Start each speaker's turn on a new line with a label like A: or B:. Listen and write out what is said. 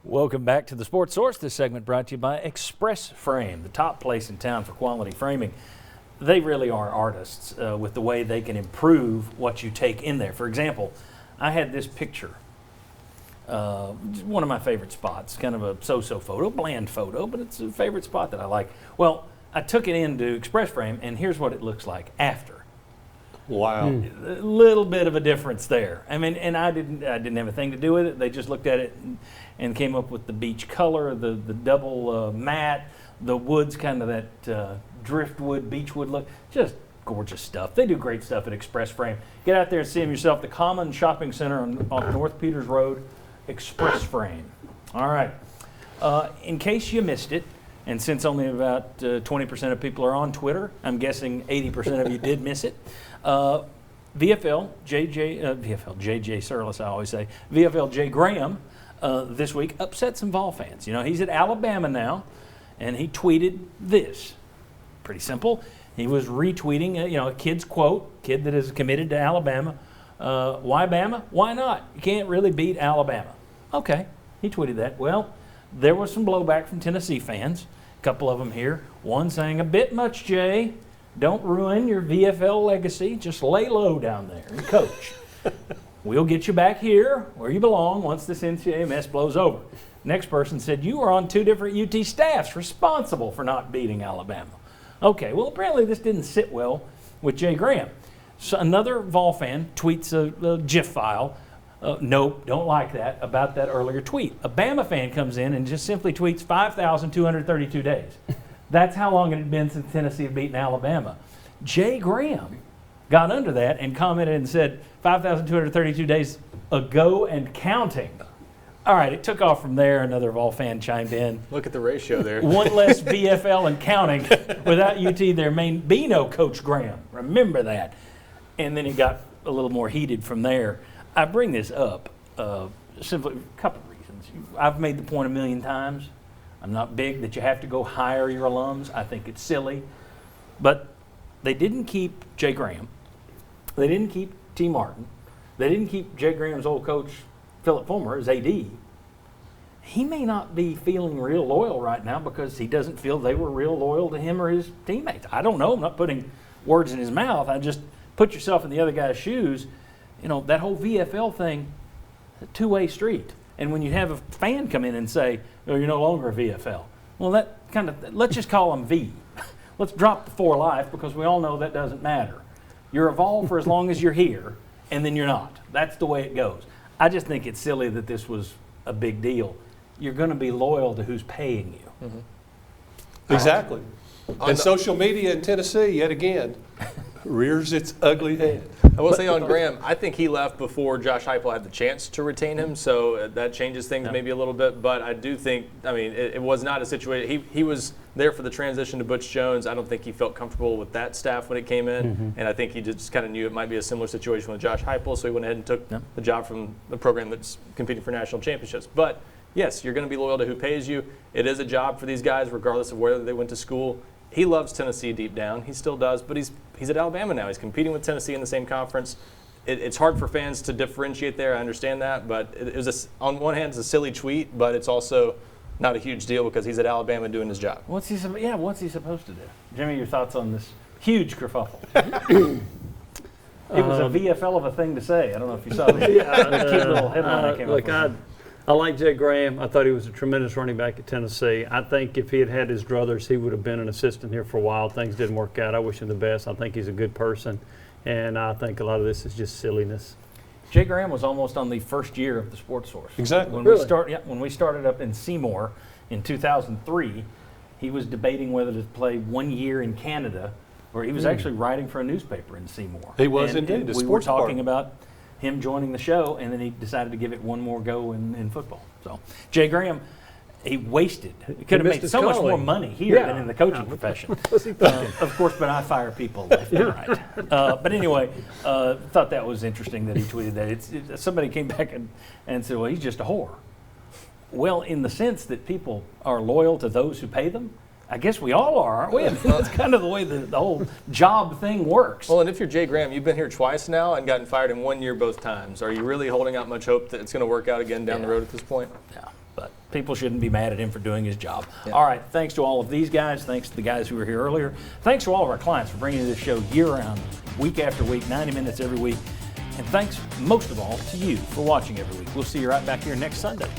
A: Welcome back to the Sports Source. This segment brought to you by Express Frame, the top place in town for quality framing. They really are artists with the way they can improve what you take in there. For example, I had this picture, one of my favorite spots, kind of a so-so photo, bland photo, but it's a favorite spot that I like. Well, I took it into Express Frame, and here's what it looks like after.
B: Wow.
A: A little bit of a difference there. I mean, and I didn't have a thing to do with it. They just looked at it and came up with the beach color, the double matte, the wood's kind of that driftwood, beechwood look. Just gorgeous stuff. They do great stuff at Express Frame. Get out there and see them yourself. The Common Shopping Center off North Peters Road, Express Frame. All right. In case you missed it, and since only about 20% of people are on Twitter, I'm guessing 80% of you did miss it. VFL JJ Surlis, I always say, VFL Jay Graham this week upset some Vol fans. You know, he's at Alabama now, and he tweeted this. Pretty simple. He was retweeting, a kid's quote, kid that is committed to Alabama. Why Bama? Why not? You can't really beat Alabama. Okay, he tweeted that. Well, there was some blowback from Tennessee fans, a couple of them here. One saying, a bit much, Jay. Don't ruin your VFL legacy. Just lay low down there and coach. We'll get you back here where you belong once this NCAA mess blows over. Next person said, you are on two different UT staffs responsible for not beating Alabama. Okay, well, apparently this didn't sit well with Jay Graham. So another Vol fan tweets a GIF file. Nope, don't like that, about that earlier tweet. A Bama fan comes in and just simply tweets 5,232 days. That's how long it had been since Tennessee had beaten Alabama. Jay Graham got under that and commented and said 5,232 days ago and counting. All right, it took off from there. Another Vol fan chimed in.
C: Look at the ratio there.
A: One less VFL and counting. Without UT, there may be no Coach Graham. Remember that. And then it got a little more heated from there. I bring this up simply a couple of reasons. I've made the point a million times. I'm not big that you have to go hire your alums. I think it's silly. But they didn't keep Jay Graham. They didn't keep T. Martin. They didn't keep Jay Graham's old coach, Philip Fulmer, as AD. He may not be feeling real loyal right now because he doesn't feel they were real loyal to him or his teammates. I don't know. I'm not putting words in his mouth. I just put yourself in the other guy's shoes. You know, that whole VFL thing, a two-way street. And when you have a fan come in and say, oh, you're no longer a VFL, well, that kind of, let's just call them V. Let's drop the for life because we all know that doesn't matter. You're a Vol for as long as you're here, and then you're not. That's the way it goes. I just think it's silly that this was a big deal. You're going to be loyal to who's paying you.
B: Mm-hmm. Exactly. And social media in Tennessee, yet again, rears its ugly head.
C: I will say on Graham, I think he left before Josh Heupel had the chance to retain him, so that changes things maybe a little bit. But I do think, I mean, it was not a situation. He was there for the transition to Butch Jones. I don't think he felt comfortable with that staff when it came in, and I think he just kind of knew it might be a similar situation with Josh Heupel, so he went ahead and took the job from the program that's competing for national championships. But yes, you're going to be loyal to who pays you. It is a job for these guys, regardless of where they went to school. He loves Tennessee deep down. He still does, but he's at Alabama now. He's competing with Tennessee in the same conference. It's hard for fans to differentiate there. I understand that, but it was on one hand, it's a silly tweet, but it's also not a huge deal because he's at Alabama doing his job.
A: What's he supposed to do? Jimmy, your thoughts on this huge kerfuffle? It was a VFL of a thing to say. I don't know if you saw this. Cute little headline that came up with.
D: I like Jay Graham. I thought he was a tremendous running back at Tennessee. I think if he had had his druthers, he would have been an assistant here for a while. Things didn't work out. I wish him the best. I think he's a good person, and I think a lot of this is just silliness.
A: Jay Graham was almost on the first year of the Sports Source.
B: Exactly.
A: When we started up in Seymour in 2003, he was debating whether to play 1 year in Canada, or he was actually writing for a newspaper in Seymour.
B: He was indeed.
A: We were talking about him joining the show, and then he decided to give it one more go in football. So Jay Graham, he wasted. He could have made so much more money here than in the coaching profession. Of course, but I fire people left and right. But anyway, thought that was interesting that he tweeted that. Somebody came back and said, well, he's just a whore. Well, in the sense that people are loyal to those who pay them, I guess we all are, aren't we? I mean, that's kind of the way the whole job thing works.
C: Well, and if you're Jay Graham, you've been here twice now and gotten fired in 1 year both times. Are you really holding out much hope that it's going to work out again down the road at this point?
A: Yeah, but people shouldn't be mad at him for doing his job.
C: Yeah.
A: All right, thanks to all of these guys. Thanks to the guys who were here earlier. Thanks to all of our clients for bringing this show year-round, week after week, 90 minutes every week. And thanks, most of all, to you for watching every week. We'll see you right back here next Sunday.